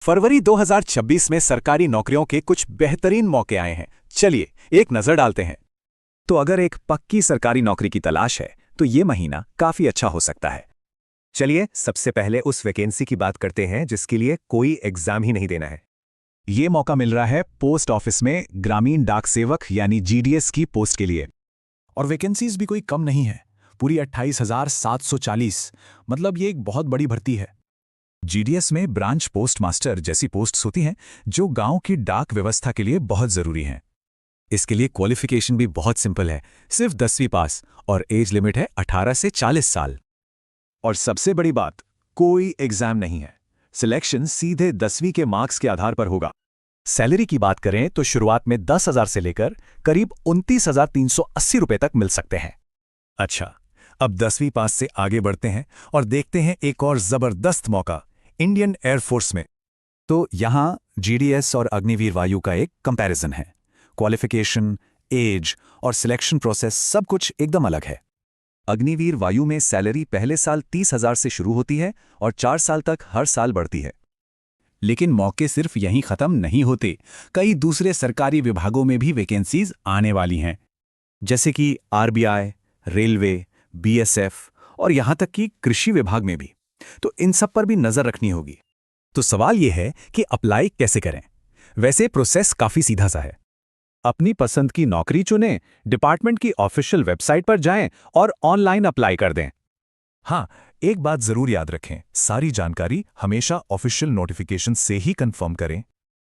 फरवरी 2026 में सरकारी नौकरियों के कुछ बेहतरीन मौके आए हैं। चलिए एक नजर डालते हैं। तो अगर एक पक्की सरकारी नौकरी की तलाश है तो ये महीना काफी अच्छा हो सकता है। चलिए सबसे पहले उस वैकेंसी की बात करते हैं जिसके लिए कोई एग्जाम ही नहीं देना है। ये मौका मिल रहा है पोस्ट ऑफिस में ग्रामीण डाक सेवक यानी जीडीएस की पोस्ट के लिए। और वैकेंसीज भी कोई कम नहीं है, पूरी 28,740। मतलब ये एक बहुत बड़ी भर्ती है। जीडीएस में ब्रांच पोस्ट मास्टर जैसी पोस्ट्स होती हैं जो गांव की डाक व्यवस्था के लिए बहुत जरूरी हैं। इसके लिए क्वालिफिकेशन भी बहुत सिंपल है, सिर्फ 10वीं पास, और एज लिमिट है 18 से 40 साल। और सबसे बड़ी बात, कोई एग्जाम नहीं है। सिलेक्शन सीधे 10वीं के मार्क्स के आधार पर होगा। सैलरी की बात करें तो शुरुआत में 10,000 से लेकर करीब 29,380 रुपए तक मिल सकते हैं। अच्छा, अब 10वीं पास से आगे बढ़ते हैं और देखते हैं एक और जबरदस्त मौका इंडियन एयरफोर्स में। तो यहाँ जीडीएस और अग्निवीर वायु का एक कंपैरिजन है। क्वालिफिकेशन, एज और सिलेक्शन प्रोसेस सब कुछ एकदम अलग है। अग्निवीर वायु में सैलरी पहले साल 30,000 से शुरू होती है और 4 साल तक हर साल बढ़ती है। लेकिन मौके सिर्फ यहीं खत्म नहीं होते। कई दूसरे सरकारी विभागों में भी वैकेंसीज आने वाली हैं, जैसे कि आरबीआई, रेलवे, बीएसएफ और यहाँ तक कि कृषि विभाग में भी। तो इन सब पर भी नजर रखनी होगी। तो सवाल यह है कि अप्लाई कैसे करें। वैसे प्रोसेस काफी सीधा सा है। अपनी पसंद की नौकरी चुनें, डिपार्टमेंट की ऑफिशियल वेबसाइट पर जाएं और ऑनलाइन अप्लाई कर दें। हाँ, एक बात जरूर याद रखें, सारी जानकारी हमेशा ऑफिशियल नोटिफिकेशन से ही कंफर्म करें।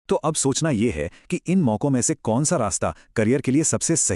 तो अब सोचना यह है कि इन मौकों में से कौन सा रास्ता करियर के लिए सबसे सही